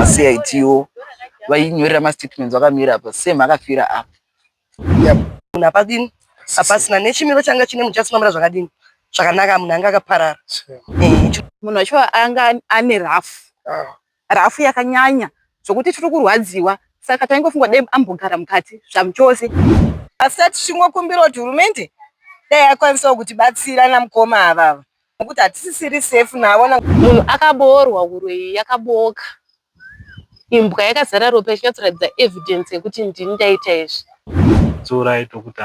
CITO vainyorera mastatements vakamira apa same akafira apa. Munhu apadini apasina nechimiro changa chine muchasimamira zvakadini zvakanaka, munhu anga akaparara. Munhu wacho anga ane rafu yakanyanya zvokuti tiri kurwadziwa, saka taingofunga dai ambogara mukati zvamuchose. Asi tichingokumbira kuti hurumende dai yakwanisawo kutibatsira namukoma avava nokuti hatisisiri safe navo. Munhu akaboorwa, huro iyi yakaboka, imbwa yakazara ropa ichikatsoratidza evidence yekuti ndini ndaita izvi. Tsoraito kuti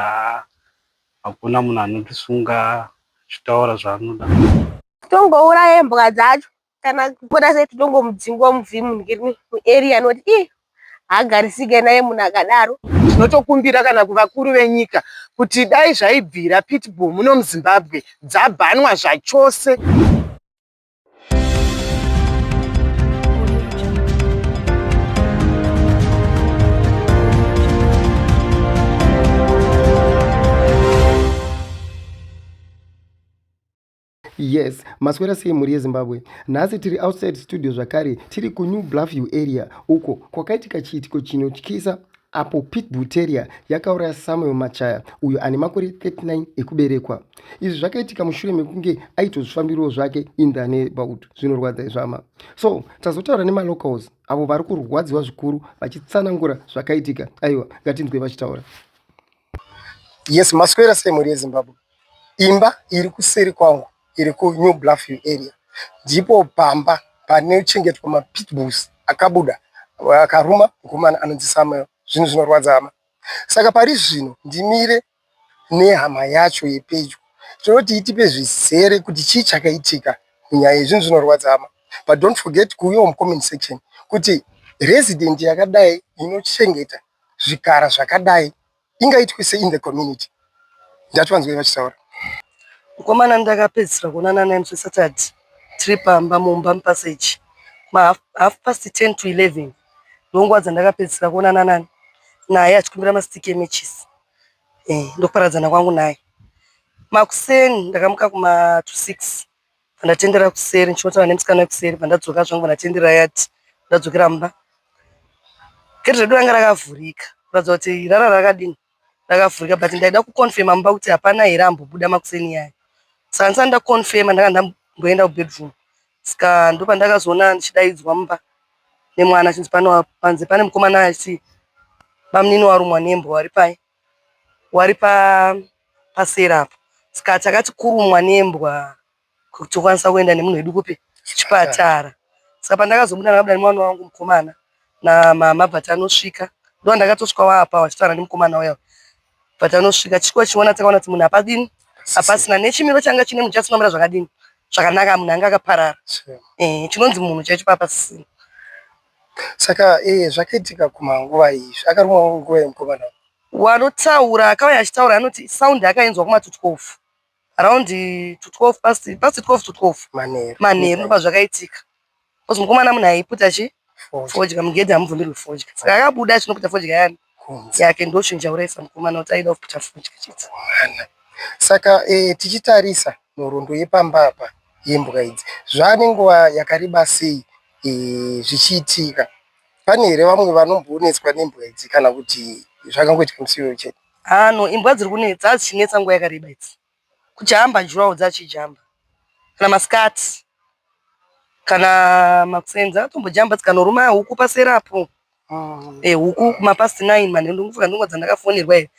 hakuna munhu anotisunga achitaura zvaanoda. Tongouraya imbwa dzacho kana kuona sei tongomudzingwa muvhimu muarea noti hagarisike naye munhu akadaro. Tinotokumbira kana kuvakuru venyika kuti dai zvaibvira pitbull muno muZimbabwe dzabhanwa zvachose. Yes, maswera sei muri yeZimbabwe. Nhasi tiri outside studio zvakare, tiri kuNew Bluffview area uko kwakaitika chiitiko chinotyisa apo pitbull terrier yakauraya Samuel Machaya uyo ane makore 39 ekuberekwa. Izvi zvakaitika mushure mekunge aitozvifambirawo zvake in the neighborhood. Zvinorwadza izvama. So tazotaura nemalocals avo vari kurwadziwa zvikuru vachitsanangura zvakaitika. Aiwa, ngatinzwe vachitaura. Yes, maswera sei muri yeZimbabwe. Imba iri kuseri kwangu iri kuNew Bluffview area ndipo pamba panochengetwa mapitbulls akabuda akaruma mukomana anonzi Samuel. Zvinhu zvinorwadza hama. Saka pari zvino ndimire nehama yacho yepedyo tinoti itipe zvizere kuti chii chakaitika munyaya yezvinhu zvinorwadza hama. But don't forget kuuyawo mucomment section kuti resident yakadai inochengeta zvikara zvakadai ingaitwe sei in the community. Ndativanzwei vachitaura. Mukomana ndakapedzisira kuonana naye musi Saturday tiri pamba mumba mupaseji half past 10 to 11 ndonguva dzandakapedzisira kuonana naye achikumbira masitiki ematches. Ndokuparadzana kwangu naye. Makuseni ndakamuka kuma 2-6 ndatendera kuseri ndichinotaura nemusikana wekuseri pandadzoka zvangu ndatendera yati ndadzokera mumba. Gate redu ranga rakavhurika kuratidza kuti rara rakadini rakavhurika, but ndaida kuconfirma mumba kuti hapana here ambobuda makuseni yayo. Saka ndisati ndaconfirma ndakanga ndamboenda kubedroom. Saka ndo pandakazoona ndichidaidzwa mumba nemwana achinzi panze pane mukomana achiti bamunini warumwa nembwa wari pasera apo. Saka takati kurumwa nembwa kuti tokwanisa kuenda nemunhu wedu kupi chipatara. Saka pandakazobuda ndakabuda nemwana wangu mukomana namama but anosvika ndo ndakatosvikawo apa vachitaura nemukomana uya but anosvika chiko chiona takaona kuti munhu apadini apasina nechimiro changa chine muchasimamira zvakadini zvakanaka, munhu anga akaparara. Chinonzi munhu chaicho papasina. Saka zvakaitika kumanguva iyi akarumwa nguva yemukomana wanotaura akauya achitaura anoti sound yakainzwa kuma 12 around 12 past 12 manheru ndopa zvakaitika. Kozi mukomana munhu aiputa fodya mugedhi hamubvumirwi fodya. Saka akabuda achinoputa fodya yani yake ndochinja uraisa mukomana kuti aida kuputa fodya chete. Saka tichitarisa nhoroondo yepamba apa yembwa idzi zvane nguva yakareba sei zvichiitika. Pane here vamwe vanombonetswa nembwa idzi kana kuti zvakangoitika musiwo chete? Imbwa dziri kunetsa dzichinetsa nguva yakareba idzi. Kujamba jurawo dzachijamba kana masikati kana makusenzi atombojamba dzikanoruma huku paserapo. Huku kumapast 9 manheru ndongofunga ndonguva dzandakafonerwa here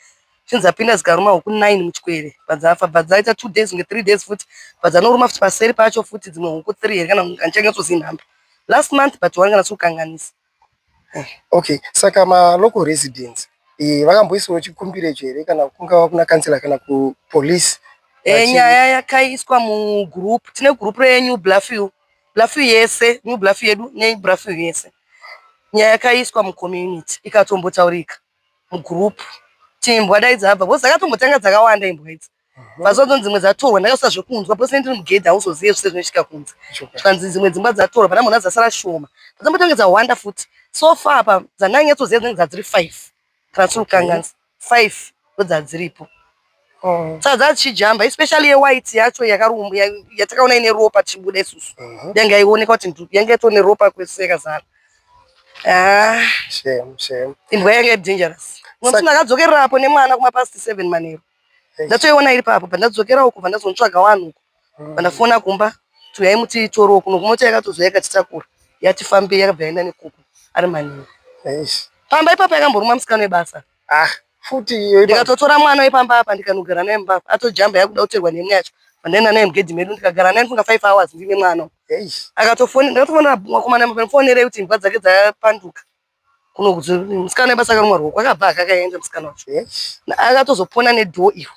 chinzi apinda dzikaruma huku 9 muchikwere padzafa padzaita 2 days nge 3 days futi padzanoruma futi paseri pacho futi dzimwe huku 3 here kana anichanyatsozii nhamba last month but wanga kukanganisa. Okay, saka local residents vakamboisawo chikumbirecho here kana kungava kuna kansela kana kupolisi? Nyaya yakaiswa mugroup. Tine group reNew Bluffview yese, New Bluffview yedu neNew Bluffview yese. Nyaya yakaiswa mucommunity ikatombotaurika mugroup. Imbwa dai dzabva bosi dzakatombotanga dzakawanda imbwa idzi. Vazodzo dzimwe dzatorwa ndakasazve kunzwa bosi ndiri mugedhi hauzoziye zvese zvinoitika kunze. Zvanzi dzimwe dzimba dzatorwa pana munhu dzasara shoma. Dzambotanga dzawanda futi. So far apa dzananyatsoziya dzinenge dzadziri 5 kana tiri kukanganisa 5 ndo dzadziripo. Saka dzachijamba especially yewhite yacho yakarumba yatakaona ine ropa tichibuda isusu. Yanga ioneka kuti yanga itone ropa kwese yakazara. Shame. Imbwa yange dangerous. Mwamsi ndakadzokerera apo nemwana kuma past 7 manero. Ndatoiona iri papo pandadzokera uko pandazotsvaga wanhu uko. Pandafona kumba tuyaimuti toro kuno kumota yakatozoya ikatitakura. Yatifambe yakabva yaenda nekuku ari manero. Pamba ipapo yakamboruma musikana webasa. Futi iyo ndikatotora mwana wepamba apa ndikanogara naye mubaba atojamba yakuda kuteerwa nemwe yacho pandaenda naye mugedhi medu ndikagara naye funga 5 hours ndine mwana ndakatofonera mwakomana mafonerei kuti imbwa dzake dzapanduka kuno kuti musikana webasa akarumwa ruoko akabva akakaenda musikana wacho akatozopona nedhoo iyo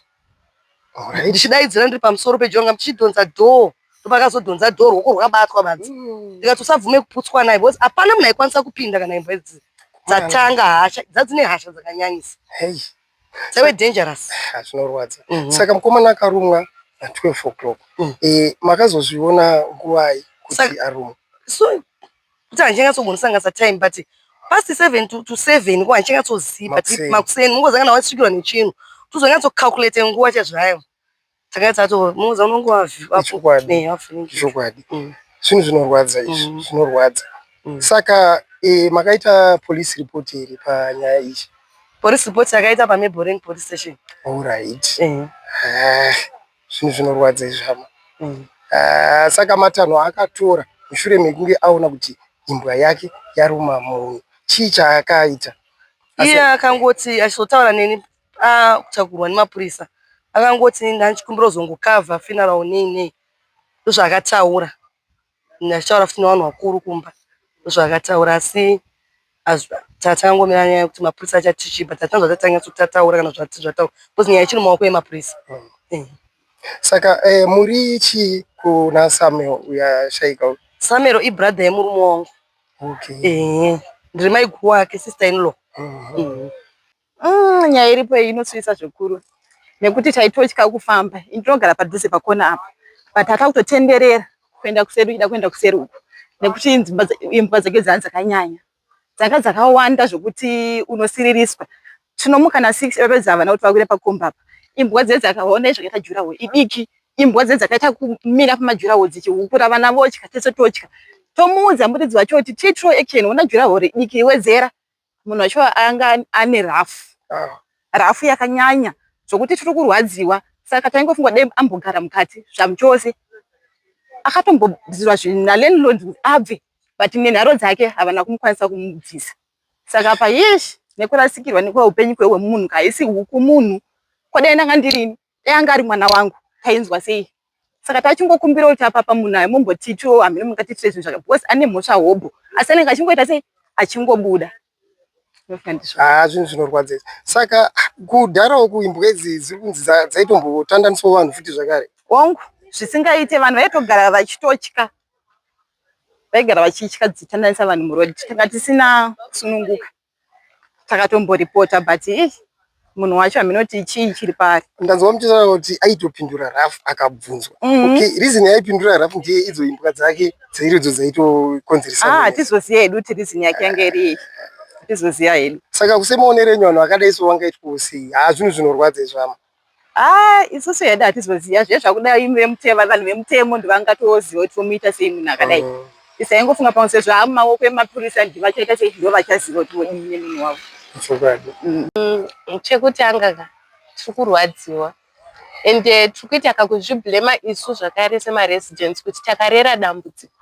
ndichidaidzira ndiri pamusoro pejonga tichidhonza dhoo ndopakazodhonza dhoo ruoko rwakabatwa badzi ndikatosabvume kuputswa naye because hapana munhu aikwanisa kupinda kana imbwa idzi dzatanga hasha dzadzine hasha dzakanyanyisa dzawe dangerous zvinorwadza saka mukomana akarumwa na 12 o'clock makazozviona nguwai kuti arumwa so kuti handichangatsogonisangasa time but past 7 to 7 ko handichangatsoziva but makuseni mungoza kana wasvikirwa nechinhu tozonyatsokalkulate nguva chazvayo takatsato munoza unongo chokwadi zvinhu zvinorwadza izvi zvinorwadza saka makaita police report here panyaya ichi police report yakaita paMablane police station. Alright. Zvinhu zvinorwadza izvama. Saka matanho akatora mushure mekunge aona kuti imbwa yake yaruma munhu. Chii chaakaita? Iye akangoti achizotaura neni kutakurwa nemapurisa. Akangoti ndanchikumbira kuzongokavha funeral nei. Ndozvaakataura. Ndachitaura futi nevanhu vakuru kumba. Ndozvaakataura asi tatangomira nyaya kuti mapurisa achatichipa tatanzwa tatanga kutataura kana zvataura because nyaya ichiri mumaoko emapurisa. Saka muri chi kuna Samuel uyashaika? Samuel ibrother yemurume wangu. Okay. Ndiri maiguru wake, sister in law. Nyaya iripo inotsvisa zvikuru nekuti taitotya kufamba ndinogara padhuze pakona apa but akakutotenderera kuenda kuseri ida kuenda kuseri uko nekuti imbwa dzake dzakanyanya dzakawanda zvokuti unosiririswa. Tinomuka na 6 epedza vana kuti vakwire pakomba apa. Imbwa dze dzakaona zvakaita jurawo idiki. Imbwa dze dzakaita kumira pamajurawo dzichihukura vana votya tese totya. Tomuudza muridzi wacho kuti titro action una jurawo idiki wedzera. Munhu wacho anga ane rafu. Rafu yakanyanya zvokuti tiri kurwadziwa. Saka taingofunga dai ambogara mukati zvamuchose. Akatombobvizwa zvina landlord abve but nenharo dzake havana kumukwanisa kumubvisa. Saka pa yeshi nekurasikirwa nekwa upenyu kwewe munhu kaisi huku munhu kodai ndanga ndirini dai anga ari mwana wangu tainzwa sei. Saka tachingokumbira kuti apa munhu amumbotito hamene mukatitire zvinhu zvaka because ane mhosva hobho asi anenge achingoita sei achingobuda. Zvinhu zvinorwadza. Saka kudharawo kuimbwa idzi dziri kunzi dzaitombotandaniswa vanhu futi zvakare wangu zvisingaite vanhu vaitogara vachitotya. Vaigara vachitya dzitandanisa vanhu murodi tanga tisina kusununguka takatomboripota but munhu wacho aminoti chii chiri pari. Ndanzwa muchitaura kuti aitopindura rafu akabvunzwa. Okay, reason yaipindura rafu ndiye idzo imbwa dzake dzeiridzo dzaitokonzeresa. Hatizoziya hedu kuti reason yake yanga iri hatizoziya hedu. Saka kusemaonerenyu vanhu vakadai so wangaitwa sei? Zvinhu zvinorwadza izvama. Isusu hedu hatizoziya zvezvakudai vemutemo vanhu vemutemo ndivangatoziva kuti vomuita sei munhu akadai. Isaingofunga pamusoro zvamumaoko emapurisa ndivachaita sei ndo vachaziva kuti vodini nemunhu wavo. Chekutanga tiri kurwadziwa ende tiri kuita kakuzviblema isu zvakare semaresidents kuti takarera dambudziko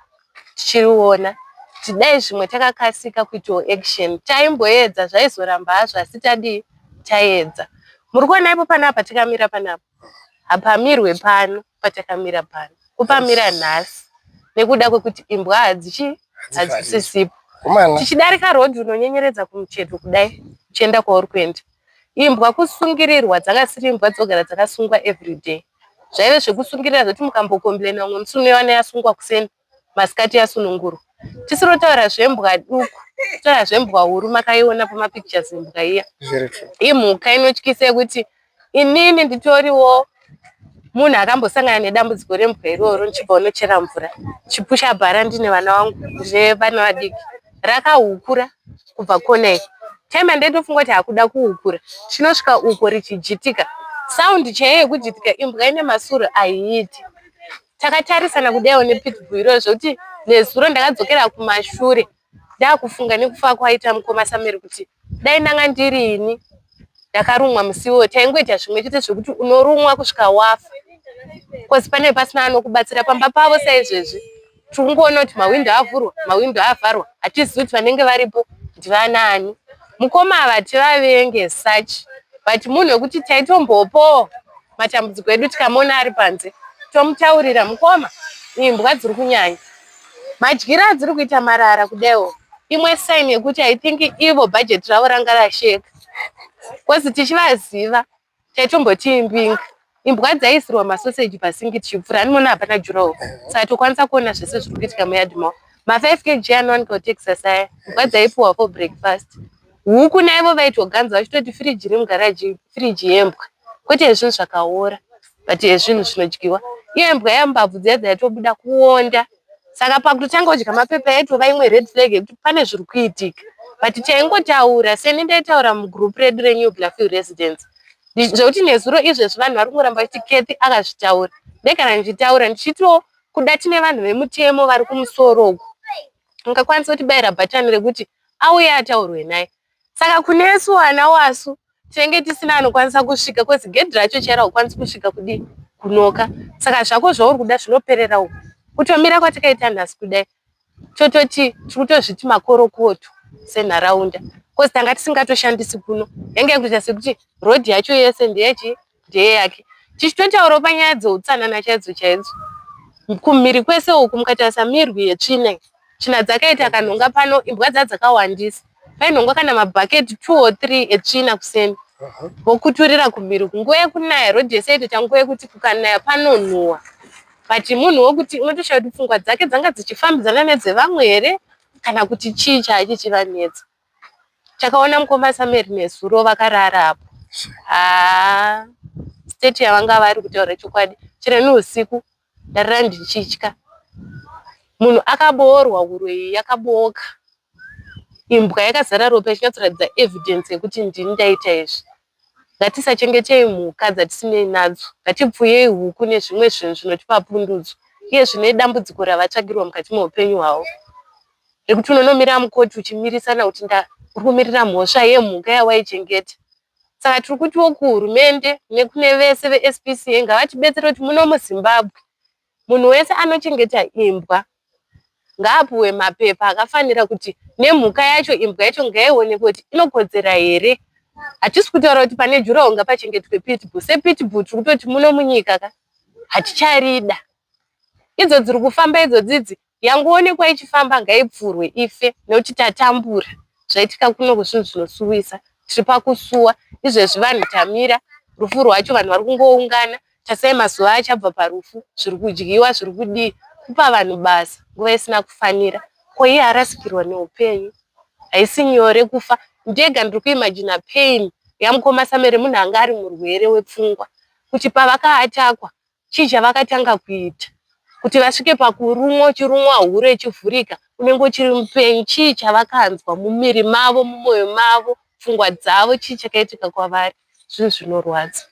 tichiriona tidai zvimwe takakasika kuitawo action taimboedza zvaizoramba hazvo asi taedza. Muri kuona ipo panapa tikamira panapa hapamirwe pano patakamira pano kupamira nhasi nekuda kwekuti imbwa hadzisisipo. Tichidarika rodhi unonyenyeredza kumucheto kudai uchienda kwauri kuenda imbwa kusungirirwa dzakasiri imbwa dzogara dzakasungwa everyday. Zvaive zvekusungirira zvoti mukambokomblena umwe musi unoiwana yasungwa kuseni masikati yasunungurwa. Tisirotaura zvembwa duku taura zvembwa huru makaiona pamapictures imbwa iya. Imhuka inotyisa kuti inini nditoriwo munhu akambosangana nedambudziko rembwa iroro ndichibva unochera mvura chipusha bhara ndine vana vangu vana vadiki rakahukura kubva konei time ndendofunga kuti hakuda kuhukura chinosvika uko richijitika saundi chaiye yekujitika imbwa ine masuro aiiti. Takatarisana kudaiwo nepitbull irozvo kuti nezuro ndakadzokera kumashure ndakufunga nekufa kwaita mukoma Samuel kuti dai ndanga ndirini ndakarumwa musiwo taingoita zvimwe chete zvekuti unorumwa kusvika wafa kosi pane pasina anokubatsira pamba pavo saizvezvi tikungoona kuti mawindo avhurwa mawindo avharwa hatizivi kuti vanenge varipo ndivanani mukoma ava tivavenge such but munhu wekuti taitombopo matambudziko edu tikamona ari panze tomutaurira mukoma imbwa dziri kunyanya madyiro adziri kuita marara kudaiwo imwe sign yekuti I think ivo budget ravo ranga rasheka kozi tichivaziva taitomboti imbinga imbwa dzaisirwa masoseji pasingi tichipfuura anoona hapana jurawo saka tokwanisa kuona zvese zviri kuitika muyadhi mavo ma5 kg anowanika kutexas aya imbwa dzaipiwa for breakfast huku naivo vaitoganza vachitoti firiji remugaraji firiji yembwa kwete zvinhu zvakaora but zvinhu zvinodyiwa iyo mbwa yambabvu dziya dzaitobuda kuonda saka pakutotanga kudya mapepa yaitova imwe red flag yekuti pane zviri kuitika but taingotaura seni ndaitaura mugroup redu reNew Bluffville Residents zvokuti nezuro izvezvi vanhu vari kungoramba vachiti Kathy akazvitaura ndegara ndichitaura ndichitiwo kuda tine vanhu vemutemo vari kumusoro uku ungakwanisa kutibayira bhatani rekuti auye ataurwe naye saka kunesu wana wasu tinenge tisina anokwanisa kusvika kozi gedhi racho chaira kukwanisa kusvika kudi kunoka saka zvako zvauri kuda zvinoperera uku kutomira kwatakaita nhasi kudai tototi tiri kutozviti makorokoto senharaunda kozi tanga tisingatoshandisi kuno yange kuita sekuti rodhi yacho yese ndeye yake tichitotaurawo panyaya dzeutsanana chaidzo chaidzo kumhiri kwese uku mukatarisa mirwi yetsvina tsvina dzakaita kanhonga pano imbwa dzakawandisa painhonga kana mabhaketi 2 or 3 etsvina kuseni vokuturira kumhiri kunguva yekunaya rodhi yese yaitoita nguva yekuti kukanaya panonhuhwa but munhu wokuti unotoshaura kuti pfungwa dzake dzanga dzichifambidzana nedzevamwe here kana kuti chii chaichichivanetsa takaona mukoma Samuel nezuro vakarara apo state yavanga vari kutaura chokwadi chero neusiku ndarira ndichitya munhu akaboorwa huro iyi yakabooka imbwa yakazara ropa ichinyatsoratidza evidence yekuti ndini ndaita izvi ngatisachengetei mhuka dzatisinei nadzo ngatipfuyei huku nezvimwe zvinhu zvinotipa pundudzo iye zvine dambudziko ravatsvagirwa mukati meupenyu hwavo rekuti unonomira mukoti uchimirisana kuti uri kumirira mhosva yemhuka yawaichengeta saka tiri kutiwo kuhurumende nekune vese veSPCA ngavatibetsere kuti muno muZimbabwe munhu wese anochengeta imbwa ngaapuwe mapepa akafanira kuti nemhuka yacho imbwa yacho ngaionekwe kuti inokodzera here hatisi kutaura kuti pane jurawo ngapachengetwe pitbull sepitbull tiri kutoti muno munyika ka haticharida idzo dziri kufamba idzodzidzi yangoonekwa ichifamba ngaipfurwe ife nekuti tatambura zvaitika kuno kuzvinhu zvinosuwisa tiri pakusuwa izvezvi vanhu tamira rufu rwacho vanhu vari kungoungana tasai mazuva achabva parufu zviri kudyiwa zviri kudii kupa vanhu basa nguva isina kufanira ko iye arasikirwa neupenyu haisi nyore kufa ndega ndiri kuimagina pain yamukoma Samuel munhu anga ari murwere wepfungwa kuti pavakaatakwa chii chavakatanga kuita kuti vasvike pakurumwa chirumwa huro ichivhurika unenge uchiri mupenyu chii chavakanzwa mumiri mavo mumwoyo mavo pfungwa dzavo chii chakaitika kwavari zvinhu zvinorwadza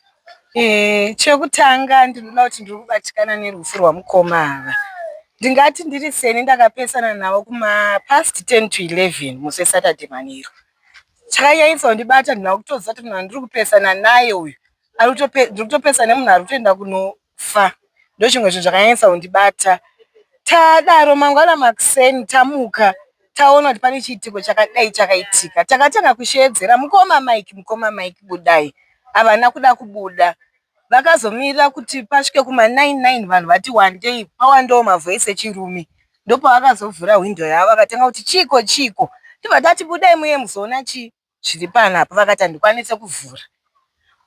chekutanga ndinoda kuti ndiri kubatikana nerufu rwamukoma ava ndingati ndiri seni ndakapesana navo kumapast 10 to 11 muse Saturday manheru chakanyanyisa kundibata ndina kutoziva kuti munhu andiri kupesana naye uyu ndiri kutopesana nemunhu ari kutoenda kunofa ndo chimwe zvinhu zvakanyanyisa kundibata tadaro mangwana makuseni tamuka taona kuti pane chiitiko chakadai chakaitika takatanga kushedzera mukoma Mike budai havana kuda kubuda vakazomirira kuti pasvike kuma99 vanhu vati wandei pawandawo mavhoisi echirume ndopavakazovhura hwindo yavo vakatanga kuti chiko tibva tati budai muye muzoona chii zviri panapa vakati handikwanise kuvhura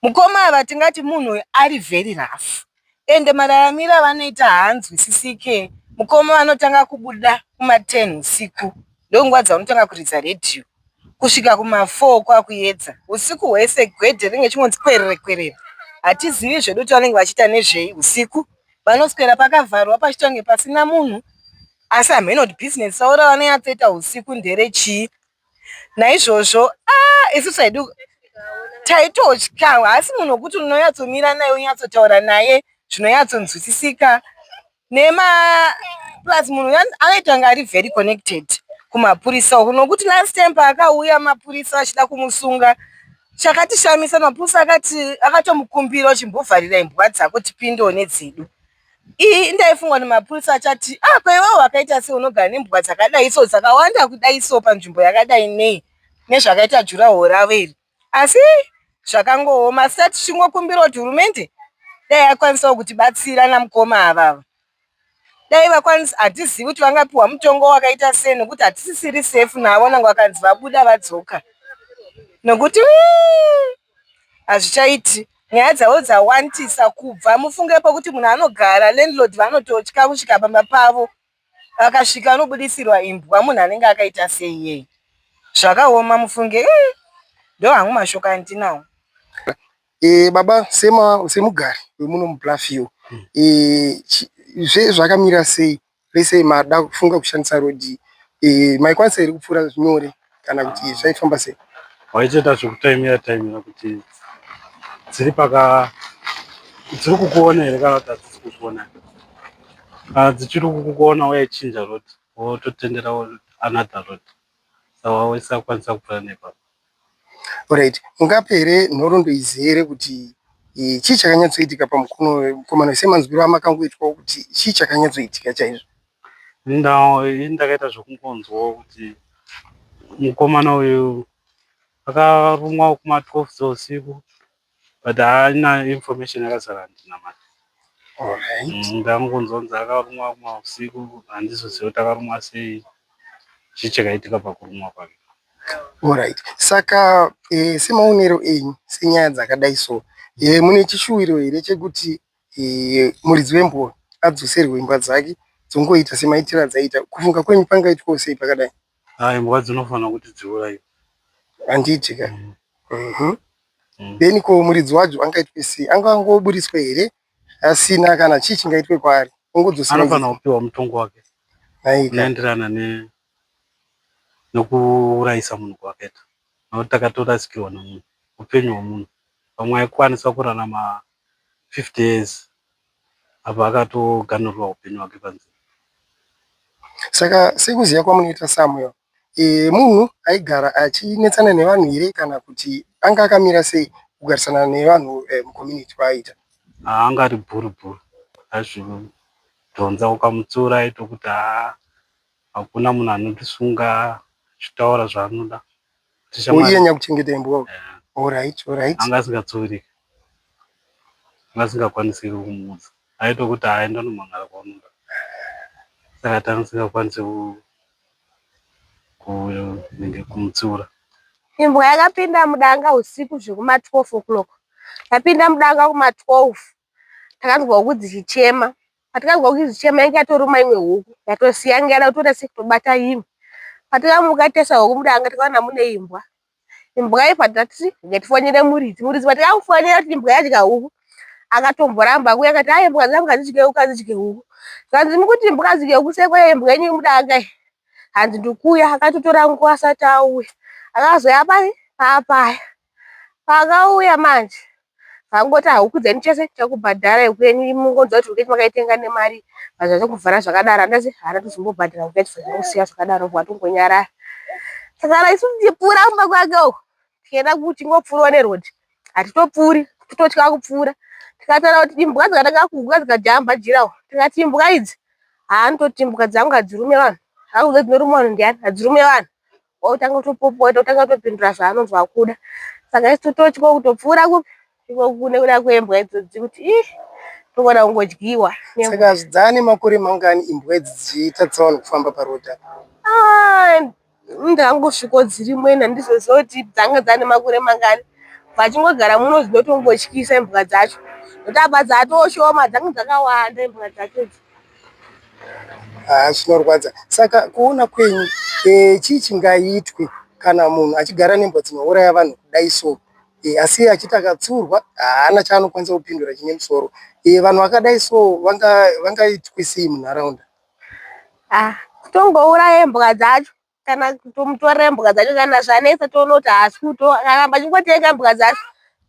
mukoma ava tingati munhu ari very rough ende mararamiro avanoita haanzwisisike mukoma vanotanga kubuda kuma10 usiku ndonguva dzaunotanga kuridza redhiyo kusvika kuma4 kwakuedza usiku hwese gwedhe ringe chingonzi kwerere hatizivi zvedu kuti vanenge vachiita nezvei usiku vanoswera pakavharwa pachitonge pasina munhu asi hamene kuti bhizinesi ravo ravanonyatsoita usiku nderechii naizvozvo isusu haidu taitotya asi munhu wekuti unonyatsomira naye unyatsotaura naye zvinonyatsonzwisisika plus munhu anoita nga ari very connected kumapurisa uko, nokuti last time paakauya mapurisa achida kumusunga, chakatishamisa mapurisa akatomukumbira chimbovharira imbwa dzako tipindewo nedzedu. Ndaifunga kuti mapurisa achati ko iwewe wakaita sei unogara nembwa dzakadai so dzakawanda kudai so panzvimbo yakadai nei nezvakaita jurahoro ravo iri. Asi zvakangooma, sati tichingokumbira kuti hurumende dai yakwanisawo kutibatsira namukoma avava. Dai vakwanisa, hatizivi kuti vangapiwa mutongo wakaita sei nokuti hatisisiri safe navo nange vakanzi vabuda vadzoka. Nokuti hazvichaiti, nyaya dzavo dzawandisa kubva. Mufungepo kuti munhu anogara landlord vanototya kusvika pamba pavo, akasvika anobudisirwa imbwa, munhu anenge akaita sei iyeye. Zvakaoma, mufunge ndo hangu mashoko andinawo. Baba, semugari wemuno muBluffview, zvakamira sei lese mada kufunga kushandisa rodhi, maikwanisa iri kupfuura nyore kana kuti zvaifamba sei? Waichita zvekutaimira kuti dziri kukuona here kana kuti hadzisi kukuona. Kana dzichiri kukuona waichinja rodhi wototendera another rodhi, saka waisakwanisa kupfuura nepapo. Alright, ungapere nhoroondo izere kuti chii chakanyatsoitika pamukomana semanzwiro amakangoitwa kuti chii chakanyatsoitika chaizvo? Ndakaita zvokungonzwawo kuti mukomana uyu akarumwa kuma-12 dzeusiku, but haina information yakazara handinamata. Alright. Ndangonzwa kunzi akarumwa kumausiku, handizoziva kuti akarumwa sei, chii chakaitika pakurumwa kwake. Alright, saka semaonero enyu senyaya dzakadai so, mune chishuwiro here chekuti muridzi wembwa adzoserwe imbwa dzake dzongoita semaitiro adzaita? Kufunga kwenyu pangaitwawo sei pakadai? Imbwa dzinofanira kuti dziurayiwe. Handiti ka. Then ko muridzi wadzo angaitwe sei? Angangoburiswa here asina kana chii chingaitwe kwaari? Anofanira kupiwa mutongo wake unoenderana nokuurayisa munhu kwakaita. Nokuti takatorasikirwa nomunhu, upenyu hwomunhu. Pamwe aikwanisa kurarama 50 years apa akatoganurirwa upenyu hwake panzira. Saka sekuziva kwamunoita Samuel, munhu aigara achinetsana nevanhu here kana kuti anga akamira sei kugarisana nevanhu mucommunity kwaaita? Anga ari bhurubhuru, azvidhonza ukamutsura aita kuti hakuna munhu anotisunga, achitaura zvaanoda. Iye nyakuchengeta imbwa. Alright. Anga asingatsovereki, anga asingakwanisi kumuudza, aita kuti aenda nomangara kwaunoda. Saka tanga tisingakwanisi kumutsiura. Imbwa yakapinda mudanga usiku zvekuma-12 o'clock. Yapinda mudanga kuma-12. Takanzwa huku dzichichema. Patakazwa huku dzichichema yange yatoruma imwe huku. Yatosiya yange yada kutoda sekutobata imwe. Patakamuka tesa huku mudanga takaona mune imbwa. Imbwa iyi patatisi ngatifonere muridzi. Muridzi patakamufonera kuti imbwa yadya huku. Akatomboramba kuya akati imbwa dzangu hadzidye huku. Kanzi mukuti imbwa hadzidye huku seko imbwa yenyu mudanga iyi. Hanzi ndikuya, akatotora nguva asati auya. Akazoya papaya. Pakauya manje. Kangoti huku dzenyu chese chakubhadhara huku yenyu mungonzwa kuti huku yenyu makaitenga nemari. Mazvacho kuvhara zvakadaro handasi hana tozombobhadhara huku yacho zvakasiya zvakadaro watongonyarara. Saka isu tipfuura kumba kwake uko. Tikaenda kuti tingopfuurawo nerodhi. Hatitopfuuri, tototya kupfuura. Tikataura kuti imbwa dzakatanga kuhuka dzikajamba jirawo. Tikati imbwa idzi hanototi imbwa dzangu hadzirume vanhu. Hakuze dzinoruma vanhu ndiani, hadzirume vanhu. Otanga kutopopoa, otanga kutopindura zvaanonzwa akuda. Saka isu tototya kutopfuura kupi nekuda kwembwa idzodzi kuti togoda kungodyiwa. Saka zvidzane makore mangani imbwa idzi dzichiita tsaona kufamba parodhi? Ndangosviko dzirimwe handizoziva kuti dzanga dzane makore mangani. Vachingogara muno dzinotongotyisa imbwa dzacho. Nokuti apa dzatoshoma dzanga dzakawanda imbwa dzacho idzi. Zvinorwadza. Saka kuona kwenyu chii chingaitwe kana munhu achigara nembwa dzinouraya vanhu kudai so, asi achiti akatsurwa haana chaanokwanisa kupindura chine musoro, vanhu vakadai so vangaitwe sei munharaunda? Kutongouraya imbwa dzacho kana kutomutorera imbwa dzacho kana zvanetsa toona kuti haasi akaramba achingotenga imbwa dzacho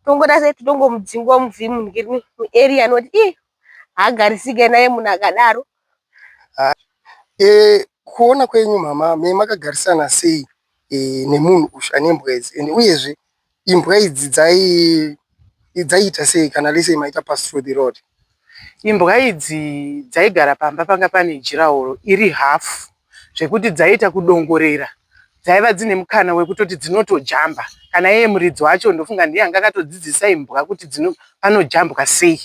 tongoda sei totongomudzinga muvhi munhu muarea noti haagarisike naye munhu akadaro. kuona kwenyu mama makagarisana sei nemunhu uyu ane imbwa idzi, ende uyezve imbwa idzi dzaiita sei kana lese maita pass through the road? Imbwa idzi dzaigara pamba panga pane jurahoro iri hafu zvekuti dzaiita kudongorera, dzaiva dzine mukana wekutoti dzinotojamba. Kana iye muridzi wacho ndofunga ndiye anga akatodzidzisa imbwa kuti panojambwa sei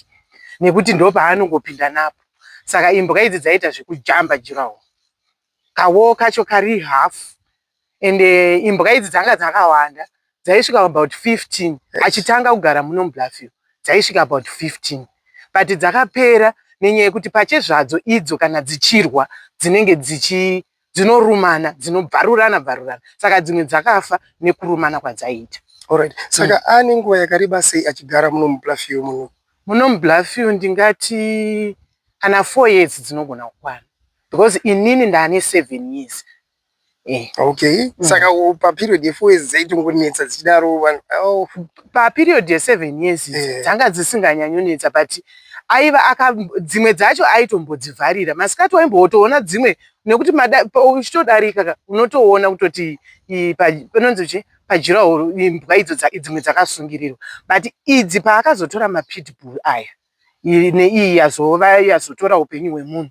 nekuti ndo paanongopinda napo. Saka imbwa idzi dzaiita zvekujamba jurahoro. Kawo kacho kari hafu. Ende imbwa idzi dzanga dzakawanda, dzaisvika about 15. Achitanga kugara muno muBluffview dzaisvika about 15. But dzakapera nenyaya yekuti pachezvadzo idzo kana dzichirwa dzinenge dzinorumana, dzinobvarurana. Saka dzimwe dzakafa nekurumana kwadzaiita. Alright. Saka ane nguva yakareba sei achigara muno muBluffview muno? Muno muBluffview ndingati kana 4 years dzinogona kukwana. Because inini ndane 7 years. Okay. Saka paperiod ye4 years dzaitongonetsa dzichidaro paperiod ye7 years dzanga dzisinganyanyonetsa, but aiva dzimwe dzacho aitombodzivharira. Masikati waimbotoona dzimwe nekuti uchitodarika unotoona kutoti panonzi pajurahoro imbwa idzo dzimwe dzakasungirirwa. But idzi paakazotora mapitbull aya neiyi yazotora upenyu hwemunhu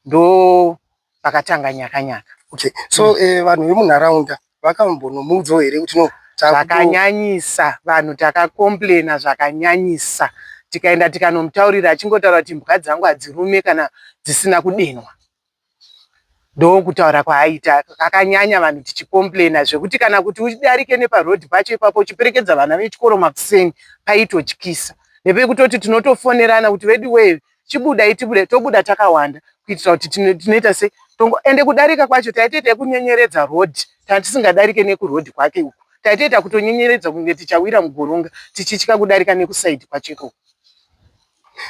ndo pakatanga nyaka. Okay. So vanhu vemunharaunda vakambonomuudzawo here kuti no zvakanyanyisa, vanhu takakomplena zvakanyanyisa, tikaenda tikanomutaurira achingotaura kuti imbwa dzangu hadzirume kana dzisina kudenwa. Ndo kutaura kwaaita akanyanya vanhu tichikomplena zvekuti kana kuti uchidarike neparodhi pacho ipapo uchiperekedza vana vechikoro makuseni paitotyisa. Nepekutoti tinotofonerana kuti vedu wei chibuda tibude, tobuda takawanda kuitira kuti tinoita se ende kudarika kwacho taitoita kunyenyeredza rodhi, tisingadarike nekurodhi kwake uku. Taitoita kutonyenyeredza kunge tichawira mugoronga tichitya kudarika nekusaidi kwacheko.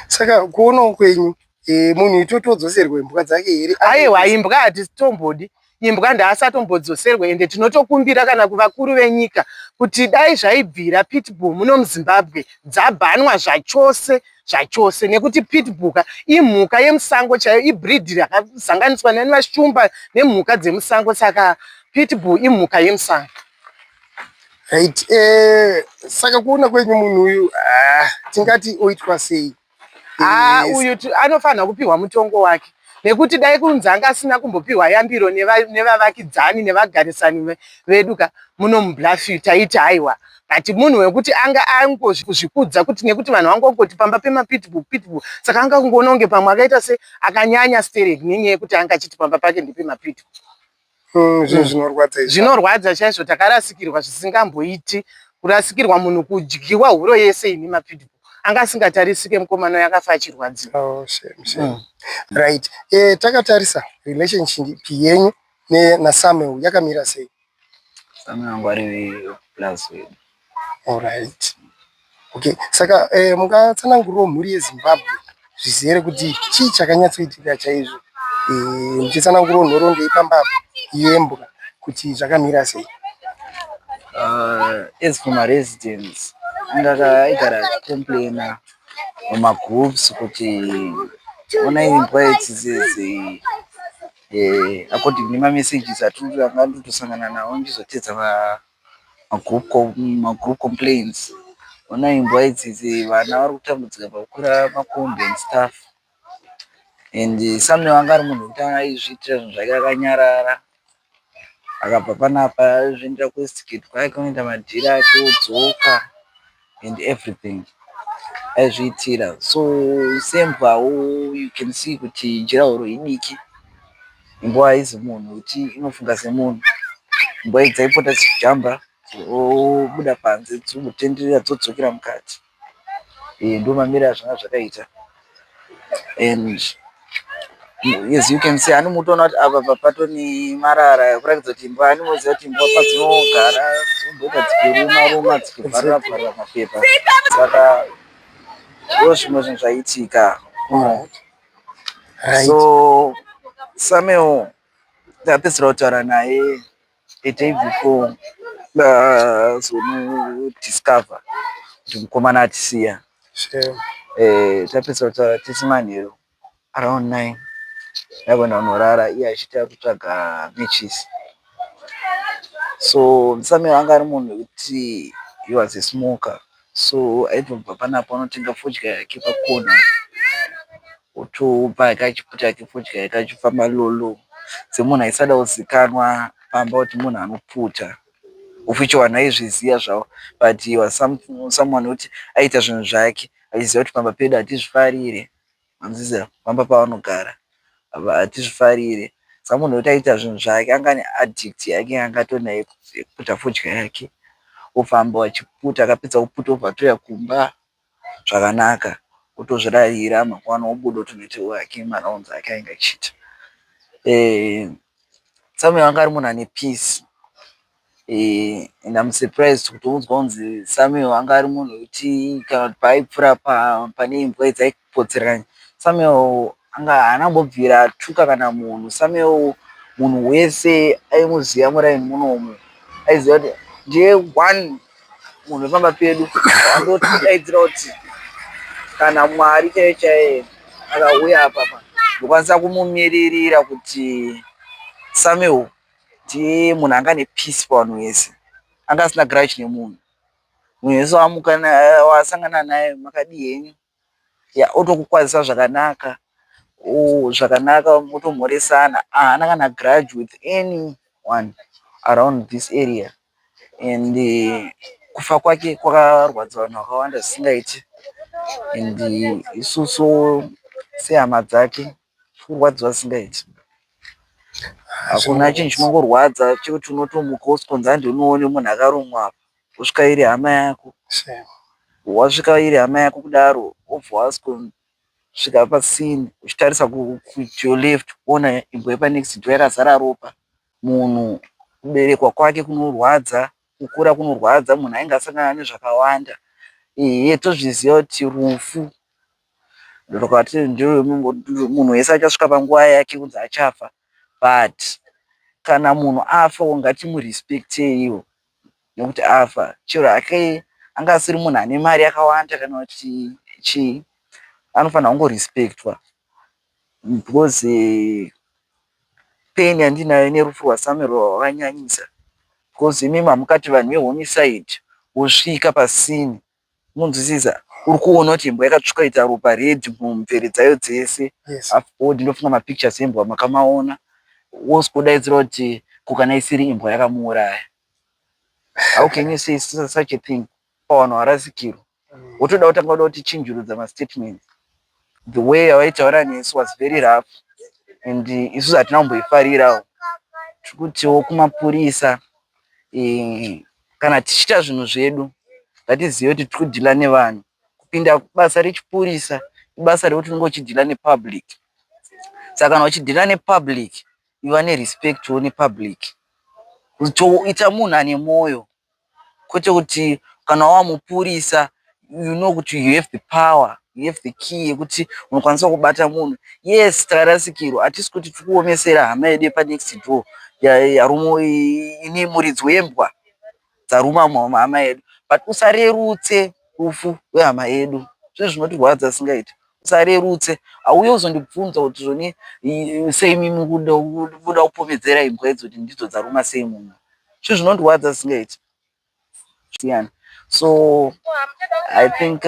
Saka kuonawo kwenyu munhu itotodzoserwe imbwa dzake here? Aiwa, imbwa hatitombodi. Imbwa ndaasatombodzosirwe, ende tinotokumbira kana kuvakuru venyika kuti dai zvaibvira pitbull muno muZimbabwe dzabhanwa zvachose nekuti pitbull imhuka yemusango chaiyo, ibreed yakazanganiswa nemashumba nemhuka dzemusango, saka pitbull imhuka yemusango. Right. Saka kuona kwenyu munhu uyu tingati oitwa sei? Uyu anofanira kupiwa mutongo wake, nekuti dai kunzi anga asina kumbopiwa yambiro nevavakidzani nevagarisani vedu muno muBluffview taiti aiwa. But munhu wekuti anga angozvikudza kuti nekuti vanhu vangongoti pamba pemapitbull, saka anga kungoona kunge pamwe akaita se akanyanya stereki nenyaya yekuti anga achiti pamba pake ndepemapitbull. Zvinorwadza izvo. Zvinorwadza chaizvo, takarasikirwa zvisingamboiti, kurasikirwa munhu kudyiwa huro yese ine mapitbull. Anga asingatarisike mukomana yakafa achirwadziwa. Right. Takatarisa relationship yenyu naSamuel yakamira sei? Samuel wangu ari weBluffview. Alright. Okay. Saka mungatsanangurirawo mhuri yeZimbabwe zvizere kuti chii chakanyatsoitika chaizvo muchitsanangurirawo nhoroondo ipamba yembwa kuti zvakamira sei? As for my residents, ndakaigara complaina mumagroups kuti ona imbwa idzi according nemamessages anga ndotosangana nawo ndizotedza magroup complaints. Ona imbwa idzi vana vari kutambudzika pakukura makombi and stuff. And Samuel wanga ari munhu wekuti aizviitira zvinhu zvake akanyarara, akabva panapa zviendera kuwestgate kwake unoita madhiri ake odzoka and everything aizviitira. So sembwawo you can see kuti jurahoro idiki, imbwa haizi munhu kuti inofunga semunhu. Imbwa idzi dzaipota dzichijamba obuda panze dzotenderera dzodzokera mukati. Ndo mamira zvanga zvakaita. And yes, you can see anomutoona kuti apa patoni marara ekuratidza kuti imbwa anoziva kuti imbwa padzinogara dzomboita dzichiruma dzichivharira mapepa. Saka ndo zvimwe zvinhu zvaiitika. So Samuel tapedzera kutaura naye a day before discover kuti mukomana atisiya. Tapedzera kutaura tisi manheru around 9. ndakuenda kunorara iye achiita kutsvaga matches. So Samuel anga ari munhu wekuti he was a smoker, so aitobva panapo anotenga fodya yake pakona otopa yake achiputa yake fodya yake achifamba lolo semunhu aisada kuzikanwa pamba kuti munhu anoputa, of which vanhu aizviziva zvavo, but he was someone wekuti aita zvinhu zvake achiziva kuti pamba pedu hatizvifarire, manzviziva, pamba pavanogara hatizvifarire. Saka munhu wekuti aita zvinhu zvake, anga ane addict yake angatonaye kuputa fodya yake ofamba achiputa, akapedza kuputa obva atoya kumba zvakanaka otozvirarira, mangwana obuda otonoita hake maraunds ake ainge achiita. Samuel anga ari munhu ane peace, and I'm surprised kuti unzwa kunzi Samuel anga ari munhu wekuti kana kuti paaipfuura pane imbwa dzaipotsera, Samuel anga haanambobvira atuka kana munhu. Samuel munhu wese aimuziva muraini munomu, aiziva kuti ndiye one munhu wepamba pedu andotidaidzira kuti kana Mwari chaiye chaiye akauya apa ndokwanisa kumumiririra kuti Samuel ndiye munhu anga ane peace pavanhu vese, anga asina grudge nemunhu. Munhu wese wasangana naye makadii henyu otokukwazisa zvakanaka, zvakanaka motomhoresana, haana kana grudge with anyone around this area. And kufa kwake kwakarwadza vanhu vakawanda zvisingaiti, and isusu sehama dzake kurwadziwa zvisingaiti. Hakuna chinhu chinongorwadza chekuti unotomuka wosikonza ndinoone munhu akarumwa apa, wosvika iri hama yako, wasvika iri hama yako kudaro wobva wasvika pasini uchitarisa to your left ona imbwa yepanext door yakazara ropa. Munhu kuberekwa kwake kunorwadza, kukura kunorwadza, munhu ainge asangana nezvakawanda. Tozviziva kuti rufu ndorokati ndio munhu wese achasvika panguva yake kunzi achafa, but kana munhu afa ngatimurespekteiwo nekuti afa, chero ake anga asiri munhu ane mari yakawanda kana kuti chii, anofanira kungorespektwa, because pain yandinayo nerufu rwaSamuel rwakanyanyisa, because imimi hamukati vanhu vehomicide wosvika pasini munzwisisa, uri kuona kuti imbwa yakatsvukaita ropa red mumvere dzayo dzese, ndinofunga mapictures embwa makamaona, wosikudaidzira kuti kukana isiri imbwa yakamuuraya. How can you say such a thing pavanhu varasikirwa? Wotoda kutanga kuda kuti chinjurudza mastatements. The way avaitaura nesu was very rough, and isusu hatina kumboifarirawo. Tikutiwo kumapurisa, kana tichiita zvinhu zvedu ngatizive kuti tiri kudhila nevanhu. Kupinda basa rechipurisa ibasa rekuti unenge uchidhila nepublic. Saka kana uchidhila nepublic, iva nerespect nepublic. Ita munhu ane mwoyo, kwete kuti kana wamupurisa you know kuti you have the power, you have the key yekuti unokwanisa kubata munhu. Yes, takarasikirwa, hatisi kuti tikuomesera hama yedu yepanext door ine muridzi wembwa dzaruma hama yedu, but usarerutse rufu rwehama yedu. Zvizvi zvinotirwadza singaiti. Usarerutse, auye uzondibvunza kuti zvoni sei mimi kuda kupomedzera imbwa idzi kuti ndidzo dzaruma sei munhu. Zvizvi zvinondirwadza singaiti. So I think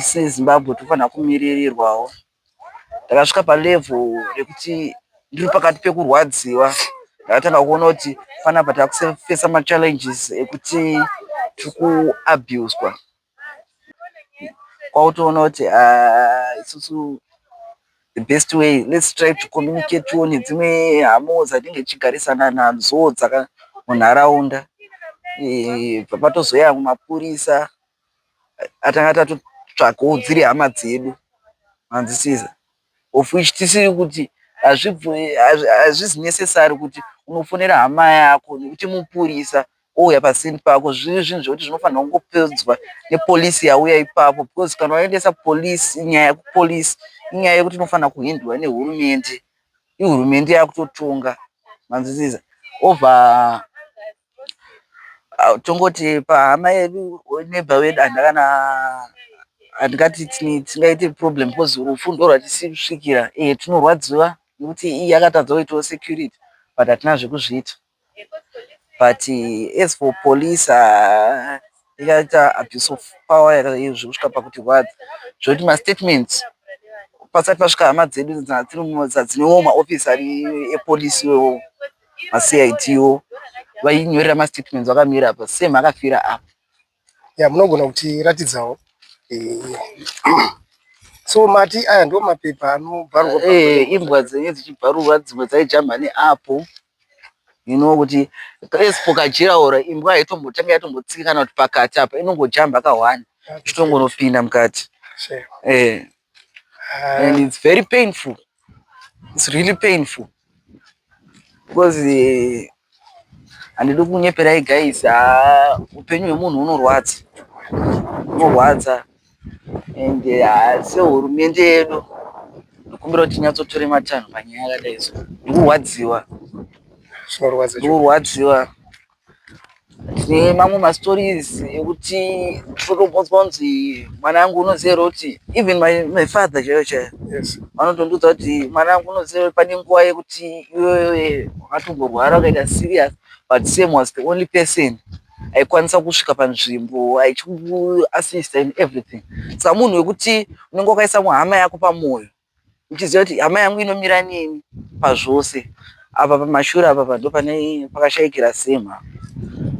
seZimbabwe tofanira kumiririrwawo. Takasvika palevel rekuti ndiri pakati pekurwadziwa, ndakatanga kuona kuti panapa takufesa machallenges ekuti tikuabuswa. Kwautoona kuti isusu the best way, let's try to communicate nedzimwe hamo dzatinge tichigarisana nadzo munharaunda. Patozoya mapurisa atanga tatotsvagawo dziri hama dzedu, manzwisisa, of which tisiri kuti hazvizi necessary kuti unofonera hama yako nekuti mupurisa ouya pasini pako. Zviri zvinhu zvekuti zvinofanira kungopedzwa nepolisi yauya ipapo, because kana waendesa polisi, nyaya yekupolisi inyaya yekuti inofanira kuhindwa nehurumende, ihurumende yakutotonga, manzwisisa. Over tongoti pahama yedu neighbor wedu handingati tingaite problem, because rufu ndo rwatisisvikira. Tinorwadziwa nekuti iyi yakatadza kuitawo security but hatina zvekuzviita. But as for police ikaita abuse of power yakazvikusvika pakuti rwadza zvekuti mastatements pasati pasvika hama dzedu dzinewo maofisari epolisi iwo maCID wo vainyorera mastatements vakamira apa same akafira apa. Munogona kuti ratidzawo so mati aya ndo mapepa anobharwa imbwa dzenye dzichibharurwa dzimwe dzaijamba neapo kuti pokajiraora imbwa haitombotanga yatombotsikana kuti pakati apa inongojamba ka1 chitongonopinda mukati. And it's very painful. It's really painful because handidi kunyeperai guys, upenyu hwemunhu unorwadza and sehurumende yedu ndikumbira kuti tinyatsotore matanho panyaya yakadai so. Ndikurwadziwa. Tine mamwe mastories ekuti totobvunzwa kunzi mwana wangu unoziva kuti even my father chaiyo vanotondiudza kuti mwana wangu unoziva pane nguva yekuti iwewe wakatomborwara ukaita serious but Sam was the only person aikwanisa kusvika panzvimbo aichiassista in everything. Saka munhu wekuti unenge wakaisa hama yako pamwoyo uchiziva kuti hama yangu inomira neni pazvose. Apa pamashure apa ndo pakashayikira Sam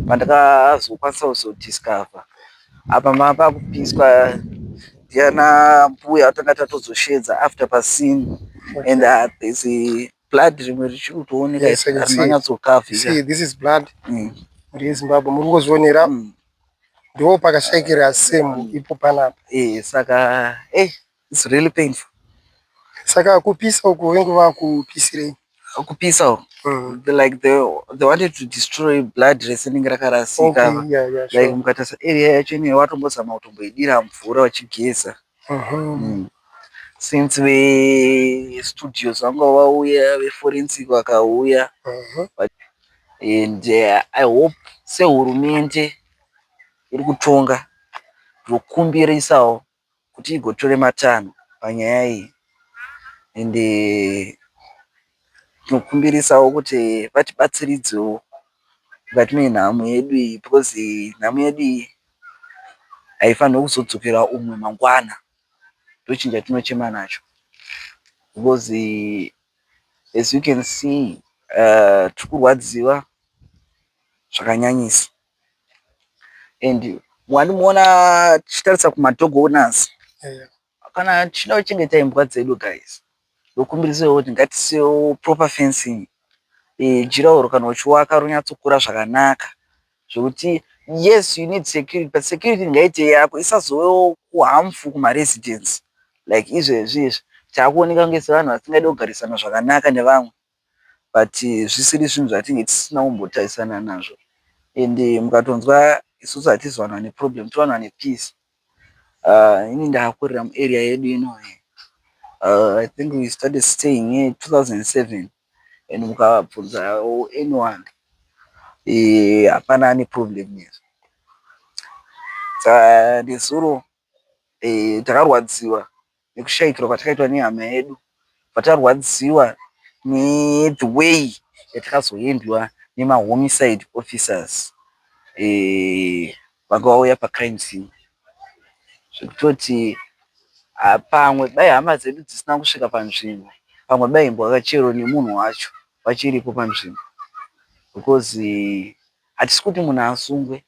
pandakazokwanisa kuzodiscover apa mapa kupiswa ndiana mbuya watanga tatozoshedza after pascene and there's a blood rimwe richiri kutooneka rinonyatsokavhira. This is blood. Muri yeZimbabwe muri kuzvionera ndo pakashayikira Sam ipo panapa. Saka it's really painful. Saka kupisa uko vengu vakupisirei kupisa like they wanted to destroy blood resinenge rakarasika. Like mukatasa area yacho ine watombozama kutomboidira mvura wachigeza. Since studios vanga vauya veforensic vakauya and I hope sehurumende iri kutonga rokumbirisawo kuti igotore matanho panyaya iyi and tinokumbirisawo kuti vatibatsiridzewo mukati menhamo yedu iyi because nhamo yedu iyi haifaniri kuzodzokera umwe mangwana. Ndochinja tinochema nacho because as you can see tirikurwadziwa zvakanyanyisa and wandimuona tichitarisa kumadog owners kana tichida kuchengeta imbwa dzedu guys ndokumbirisawo kuti ngatisewo proper fencing. Jiraoro kana uchiwaka ronyatsokura zvakanaka zvokuti yes you need security but security ngaite yako isazovewo kuharmful kumaresidents like izvezvi taakuoneka kunge sevanhu vasingadi kugarisana zvakanaka nevamwe but zvisiri zvinhu zvatinge tisina kumbotarisana nazvo and mukatonzwa isusu hatisi vanhu vane problem tivanhu vane peace. Ini ndakakurira muarea yedu ino I think we started staying here in 2007 and mukabvunza anyone hapana ane problem yezo. Saka nezuro takarwadziwa nekushayikirwa kwatakaitwa nehama yedu, patarwadziwa the way yatakazoendwa nemahomicide officers vanga vauya pacrime scene zvekutoti pamwe dai hama dzedu dzisina kusvika panzvimbo pamwe dai imbwa yakacherwa nemunhu wacho vachiripo panzvimbo because hatisi kuti munhu asungwe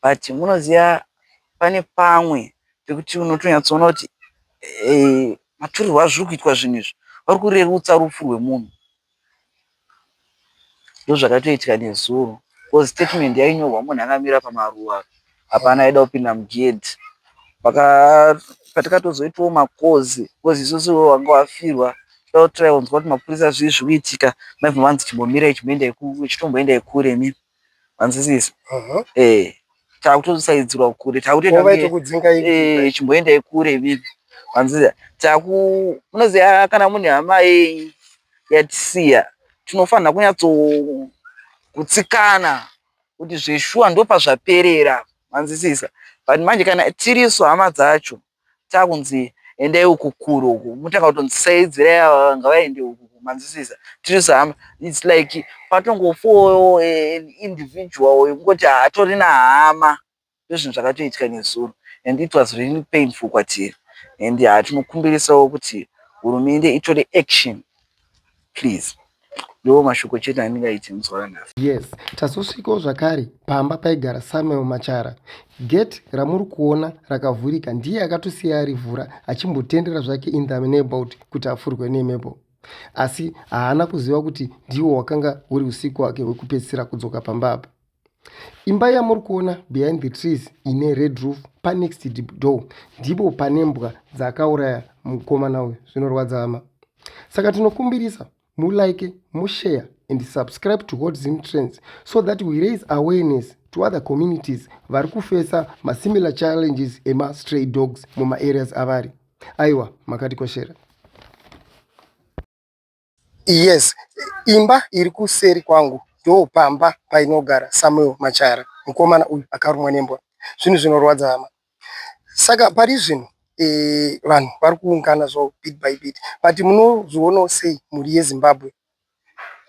but munoziva pane pamwe pekuti unotonyatsoona kuti maturirwo azviri kuitwa zvinhu izvi vari kurerutsa rufu rwemunhu. Ndo zvakatoitika nezuro because statement yainyorwa munhu akamira pamaruva hapana aida kupinda mugedhi. Patakatozoitawo makozi because isusu wanga wafirwa totrai kunzwa kuti mapurisa zviri zvikuitika maibva manzi chimbomirai chitomboendai kure mimi manzwisisa taakutosaidzirwa kure takutoenda chimboendai kure mimi manzwisisa unoziva kana mune hama yatisiya tinofanira kunyatsokutsikana kuti zveshuwa ndo pazvaperera manzwisisa but manje kana tiriso hama dzacho takunzi endai uku kure uku mutanga kutonzisaidzirai ava ngavaende uku manzwisisa tirizama it's like patongofowo an individual ngoti hatorina hama ndozvinhu zvakatoitika nezuro and it was really painful kwatiri and tinokumbirisawo kuti hurumende itore action please. Ndo mashoko chete andingaiti musi wanhasi. Yes, tazosvikawo zvakare pamba paigara Samuel Machara. Gate ramuri kuona rakavhurika ndiye akatosiya arivhura achimbotendera zvake in the neighborhood kuti afurwe nemhepo. Asi haana kuziva kuti ndiwo wakanga uri usiku wake hwekupedzisira kudzoka pamba apa. Imba yamuri kuona behind the trees ine red roof panext door ndipo pane mbwa dzakauraya mukomana uyu. Zvinorwadza hama. Saka tinokumbirisa mulike, mushare and subscribe to Hot Zim Trends so that we raise awareness to other communities vari kufesa similar challenges ema stray dogs muma areas avari. Aiwa, makatikoshera. Yes, imba iri kuseri kwangu ndo pamba painogara Samuel Machara, mukomana uyu akarumwa nembwa. Zvinhu zvinorwadza hama. Saka pari zvino vanhu vari kuungana zvo bit by bit, but munozvionawo sei muri yeZimbabwe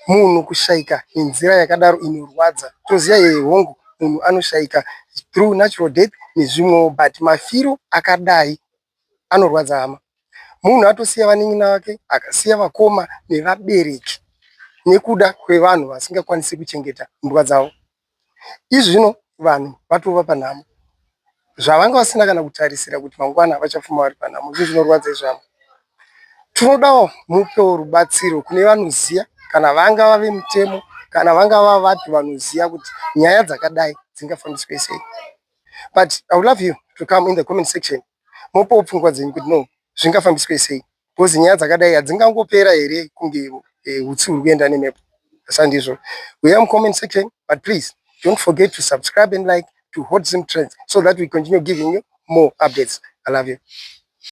munhu kushaika nenzira yakadaro inorwadza. Toziya hongu munhu anoshaika through natural death nezvimwewo, but mafiro akadai anorwadza hama. Munhu atosiya vanin'ina vake akasiya vakoma nevabereki nekuda kwevanhu vasingakwanisi kuchengeta mbwa dzavo. Izvino vanhu vatova panhamo zvavanga vasina kana kutarisira kuti mangwana vachafuma vari panhamo. Izvi zvinorwadza izvamo. Tinodawo mupewo rubatsiro kune vanoziya, kana vanga vave mutemo, kana vanga vavapi vanoziya kuti nyaya dzakadai dzingafambiswe sei. But I would love you to come in the comment section mopo pfungwa dzenyu kuti no zvingafambiswe sei, because nyaya dzakadai hadzingangopera here kunge hutsi huri kuenda nemhepo. Sandizvo. We are in comment section, but please don't forget to subscribe and like to Hot Zim Trends so that we continue giving you more updates. I love you.